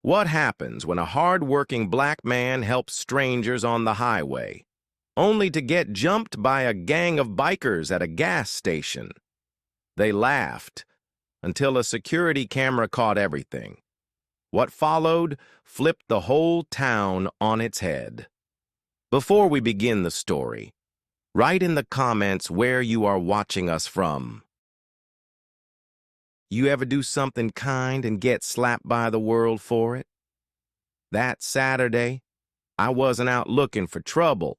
What happens when a hard-working black man helps strangers on the highway, only to get jumped by a gang of bikers at a gas station? They laughed until a security camera caught everything. What followed flipped the whole town on its head. Before we begin the story, write in the comments where you are watching us from. You ever do something kind and get slapped by the world for it? That Saturday, I wasn't out looking for trouble.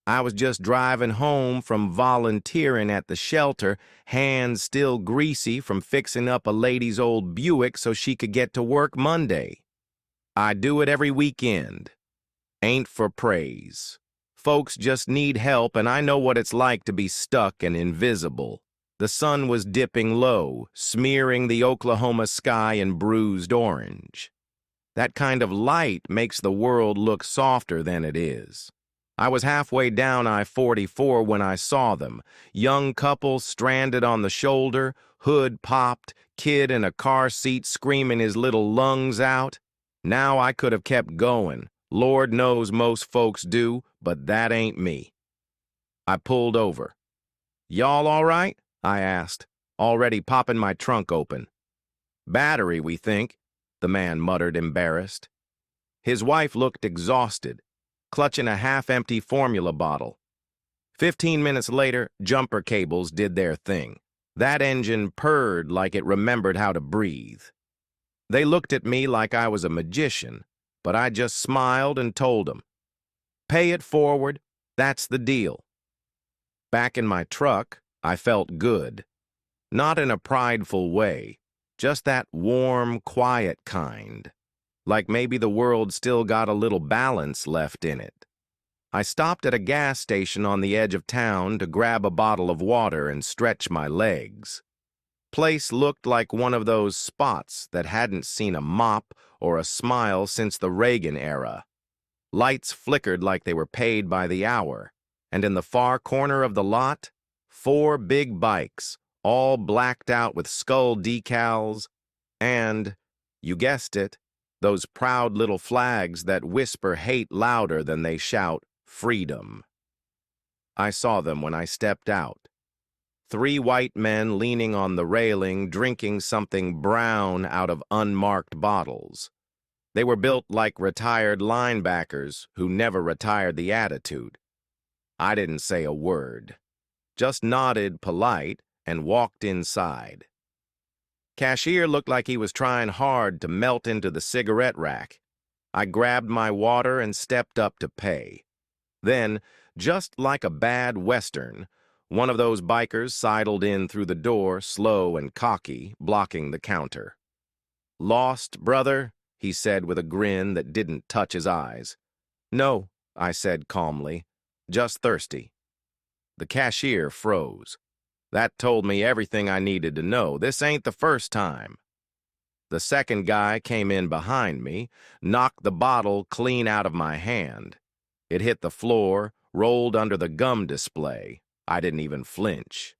I was just driving home from volunteering at the shelter, hands still greasy from fixing up a lady's old Buick so she could get to work Monday. I do it every weekend. Ain't for praise. Folks just need help, and I know what it's like to be stuck and invisible. The sun was dipping low, smearing the Oklahoma sky in bruised orange. That kind of light makes the world look softer than it is. I was halfway down I-44 when I saw them. Young couple stranded on the shoulder, hood popped, kid in a car seat screaming his little lungs out. Now I could have kept going. Lord knows most folks do, but that ain't me. I pulled over. "Y'all all right?" I asked, already popping my trunk open. "Battery, we think," the man muttered, embarrassed. His wife looked exhausted, clutching a half-empty formula bottle. 15 minutes later, jumper cables did their thing. That engine purred like it remembered how to breathe. They looked at me like I was a magician, but I just smiled and told them, "Pay it forward, that's the deal." Back in my truck, I felt good. Not in a prideful way, just that warm, quiet kind. Like maybe the world still got a little balance left in it. I stopped at a gas station on the edge of town to grab a bottle of water and stretch my legs. Place looked like one of those spots that hadn't seen a mop or a smile since the Reagan era. Lights flickered like they were paid by the hour, and in the far corner of the lot, 4 big bikes, all blacked out with skull decals, and, you guessed it, those proud little flags that whisper hate louder than they shout freedom. I saw them when I stepped out. 3 white men leaning on the railing, drinking something brown out of unmarked bottles. They were built like retired linebackers who never retired the attitude. I didn't say a word. Just nodded polite and walked inside. Cashier looked like he was trying hard to melt into the cigarette rack. I grabbed my water and stepped up to pay. Then, just like a bad Western, one of those bikers sidled in through the door, slow and cocky, blocking the counter. "Lost, brother?" he said with a grin that didn't touch his eyes. "No," I said calmly, "just thirsty." The cashier froze. That told me everything I needed to know. This ain't the first time. The second guy came in behind me, knocked the bottle clean out of my hand. It hit the floor, rolled under the gum display. I didn't even flinch.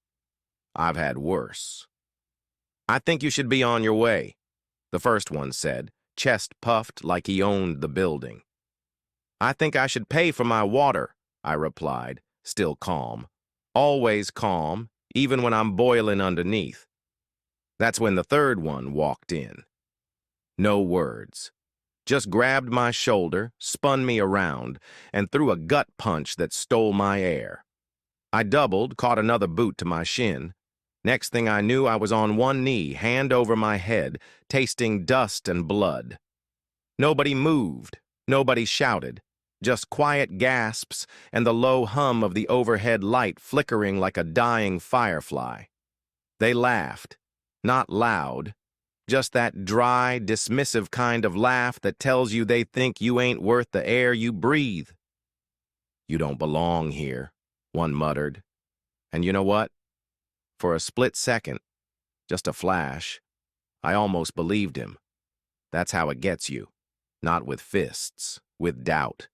I've had worse. "I think you should be on your way," the first one said, chest puffed like he owned the building. "I think I should pay for my water," I replied, still calm. Always calm, even when I'm boiling underneath. That's when the third one walked in. No words. Just grabbed my shoulder, spun me around, and threw a gut punch that stole my air. I doubled, caught another boot to my shin. Next thing I knew, I was on one knee, hand over my head, tasting dust and blood. Nobody moved, nobody shouted. Just quiet gasps and the low hum of the overhead light flickering like a dying firefly. They laughed, not loud, just that dry, dismissive kind of laugh that tells you they think you ain't worth the air you breathe. "You don't belong here," one muttered. And you know what? For a split second, just a flash, I almost believed him. That's how it gets you, not with fists, with doubt.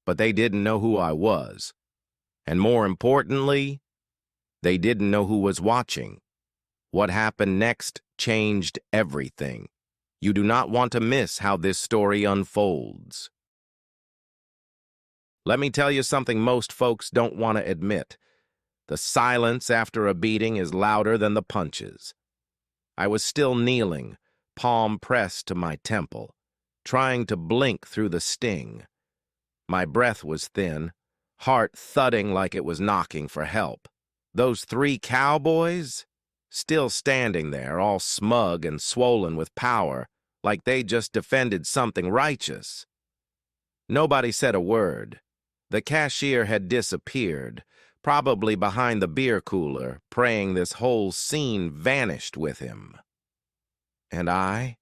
But they didn't know who I was. And more importantly, they didn't know who was watching. What happened next changed everything. You do not want to miss how this story unfolds. Let me tell you something most folks don't want to admit. The silence after a beating is louder than the punches. I was still kneeling, palm pressed to my temple, trying to blink through the sting. My breath was thin, heart thudding like it was knocking for help. Those 3 cowboys, still standing there, all smug and swollen with power, like they just defended something righteous. Nobody said a word. The cashier had disappeared, probably behind the beer cooler, praying this whole scene vanished with him. And I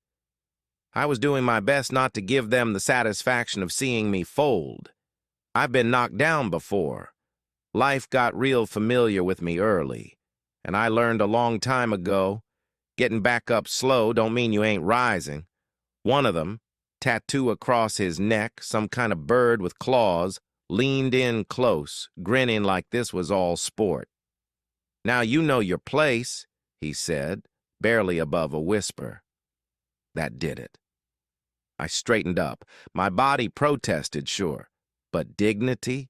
was doing my best not to give them the satisfaction of seeing me fold. I've been knocked down before. Life got real familiar with me early, and I learned a long time ago, getting back up slow don't mean you ain't rising. One of them, tattoo across his neck, some kind of bird with claws, leaned in close, grinning like this was all sport. "Now you know your place," he said, barely above a whisper. That did it. I straightened up. My body protested, sure, but dignity?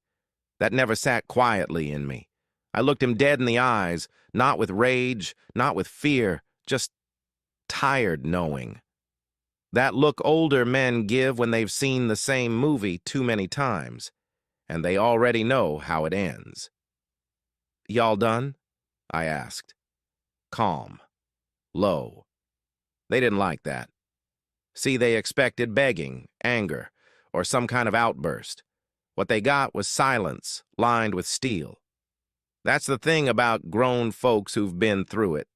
That never sat quietly in me. I looked him dead in the eyes, not with rage, not with fear, just tired knowing. That look older men give when they've seen the same movie too many times, and they already know how it ends. "Y'all done?" I asked. Calm. Low. They didn't like that. See, they expected begging, anger, or some kind of outburst. What they got was silence, lined with steel. That's the thing about grown folks who've been through it.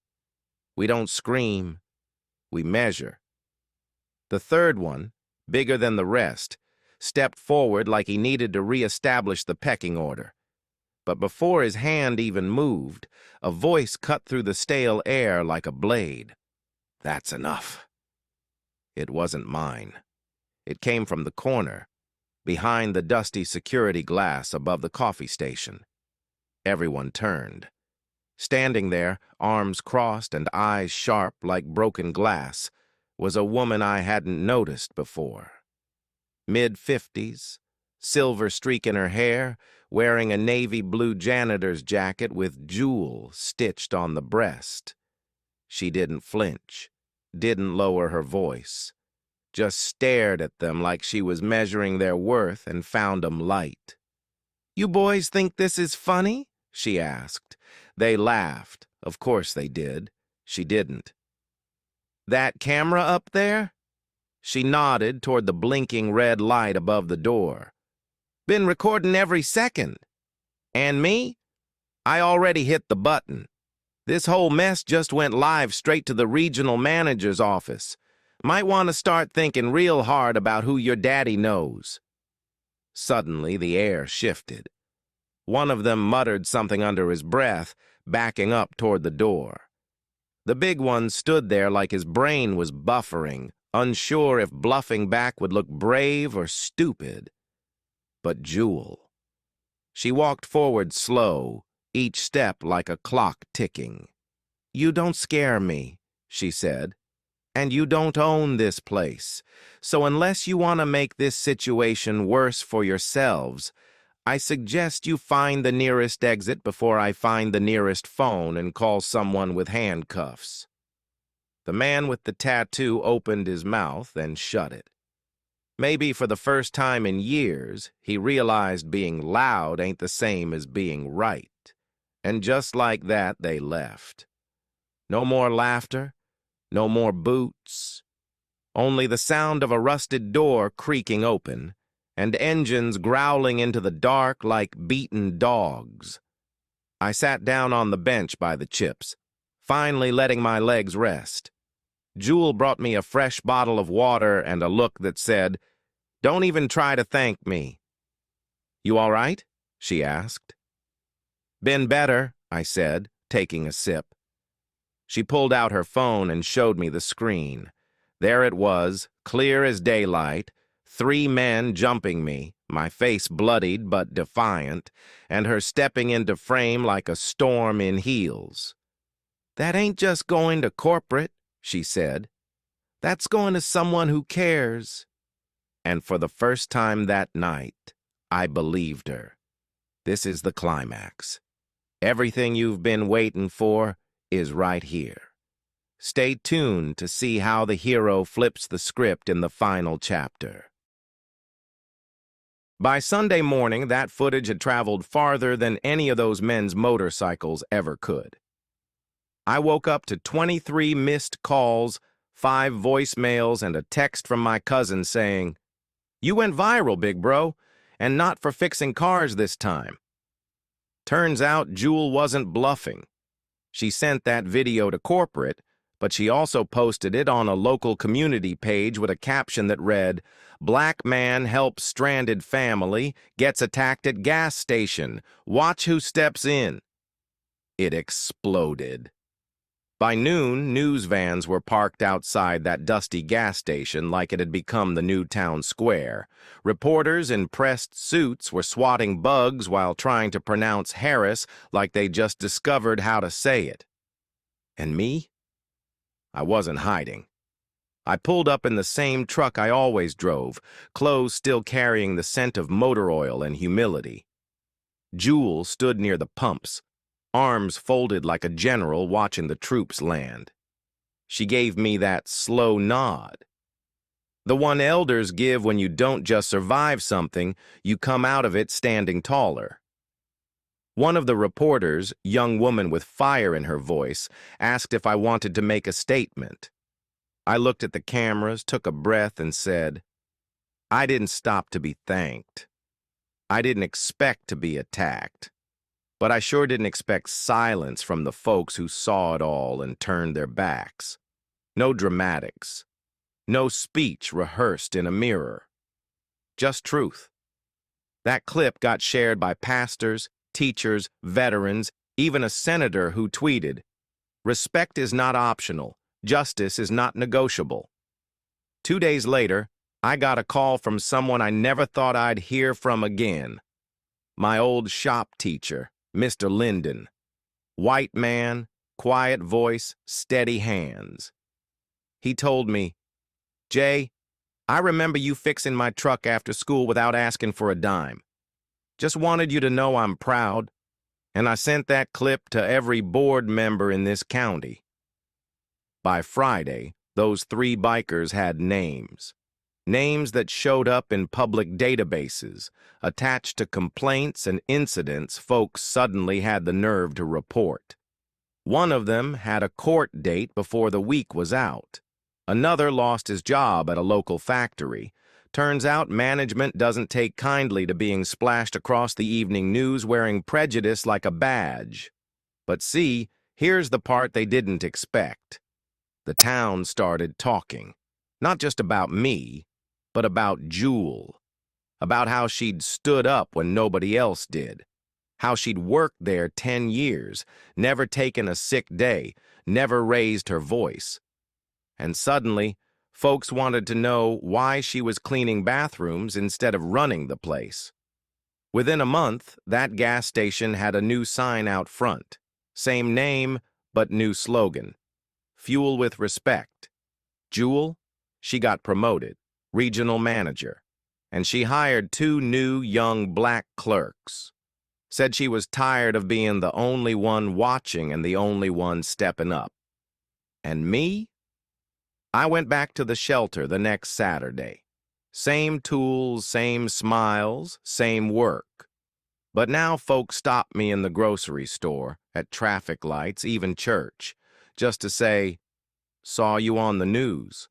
We don't scream, we measure. The third one, bigger than the rest, stepped forward like he needed to reestablish the pecking order. But before his hand even moved, a voice cut through the stale air like a blade. "That's enough." It wasn't mine. It came from the corner, behind the dusty security glass above the coffee station. Everyone turned. Standing there, arms crossed and eyes sharp like broken glass, was a woman I hadn't noticed before. Mid-50s, silver streak in her hair, wearing a navy blue janitor's jacket with jewel stitched on the breast. She didn't flinch, didn't lower her voice, just stared at them like she was measuring their worth and found 'em light. "You boys think this is funny?" she asked. They laughed. Of course they did. She didn't. "That camera up there?" She nodded toward the blinking red light above the door. "Been recording every second. And me? I already hit the button. This whole mess just went live straight to the regional manager's office. Might want to start thinking real hard about who your daddy knows." Suddenly, the air shifted. One of them muttered something under his breath, backing up toward the door. The big one stood there like his brain was buffering, unsure if bluffing back would look brave or stupid. But Jewel. She walked forward slow, each step like a clock ticking. "You don't scare me," she said. "And you don't own this place. So unless you want to make this situation worse for yourselves, I suggest you find the nearest exit before I find the nearest phone and call someone with handcuffs." The man with the tattoo opened his mouth and shut it. Maybe for the first time in years, he realized being loud ain't the same as being right. And just like that, they left. No more laughter, no more boots. Only the sound of a rusted door creaking open, and engines growling into the dark like beaten dogs. I sat down on the bench by the chips, finally letting my legs rest. Jewel brought me a fresh bottle of water and a look that said, "Don't even try to thank me." "You all right?" she asked. "Been better," I said, taking a sip. She pulled out her phone and showed me the screen. There it was, clear as daylight, 3 men jumping me, my face bloodied but defiant, and her stepping into frame like a storm in heels. "That ain't just going to corporate," she said. That's going to someone who cares. And for the first time that night, I believed her. This is the climax. Everything you've been waiting for is right here. Stay tuned to see how the hero flips the script in the final chapter. By Sunday morning, that footage had traveled farther than any of those men's motorcycles ever could. I woke up to 23 missed calls, 5 voicemails, and a text from my cousin saying, "You went viral, big bro, and not for fixing cars this time." Turns out Jewel wasn't bluffing. She sent that video to corporate, but she also posted it on a local community page with a caption that read, "Black man helps stranded family, gets attacked at gas station. Watch who steps in." It exploded. By noon, news vans were parked outside that dusty gas station like it had become the new town square. Reporters in pressed suits were swatting bugs while trying to pronounce Harris like they just discovered how to say it. And me? I wasn't hiding. I pulled up in the same truck I always drove, clothes still carrying the scent of motor oil and humility. Jewel stood near the pumps, arms folded like a general watching the troops land. She gave me that slow nod. The one elders give when you don't just survive something, you come out of it standing taller. One of the reporters, young woman with fire in her voice, asked if I wanted to make a statement. I looked at the cameras, took a breath, and said, "I didn't stop to be thanked. I didn't expect to be attacked. But I sure didn't expect silence from the folks who saw it all and turned their backs. No dramatics. No speech rehearsed in a mirror. Just truth." That clip got shared by pastors, teachers, veterans, even a senator who tweeted, "Respect is not optional. Justice is not negotiable." 2 days later, I got a call from someone I never thought I'd hear from again. My old shop teacher, Mr. Linden. White man, quiet voice, steady hands. He told me, "Jay, I remember you fixing my truck after school without asking for a dime. Just wanted you to know I'm proud, and I sent that clip to every board member in this county." By Friday, those 3 bikers had names. Names that showed up in public databases, attached to complaints and incidents folks suddenly had the nerve to report. One of them had a court date before the week was out. Another lost his job at a local factory. Turns out management doesn't take kindly to being splashed across the evening news wearing prejudice like a badge. But see, here's the part they didn't expect. The town started talking, not just about me, but about Jewel, about how she'd stood up when nobody else did, how she'd worked there 10 years, never taken a sick day, never raised her voice. And suddenly, folks wanted to know why she was cleaning bathrooms instead of running the place. Within a month, that gas station had a new sign out front. Same name, but new slogan. Fuel with respect. Jewel, she got promoted. Regional manager, and she hired 2 new young black clerks. Said she was tired of being the only one watching and the only one stepping up. And me? I went back to the shelter the next Saturday. Same tools, same smiles, same work. But now folks stop me in the grocery store, at traffic lights, even church, just to say, "Saw you on the news."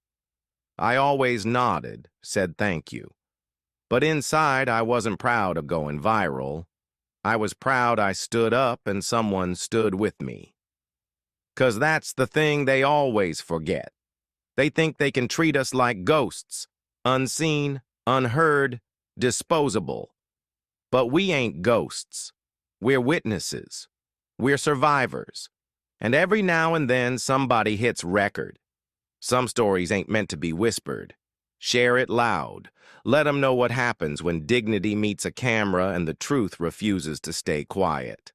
I always nodded, said thank you. But inside, I wasn't proud of going viral. I was proud I stood up and someone stood with me. 'Cause that's the thing they always forget. They think they can treat us like ghosts, unseen, unheard, disposable. But we ain't ghosts. We're witnesses. We're survivors. And every now and then somebody hits record. Some stories ain't meant to be whispered. Share it loud. Let 'em know what happens when dignity meets a camera and the truth refuses to stay quiet.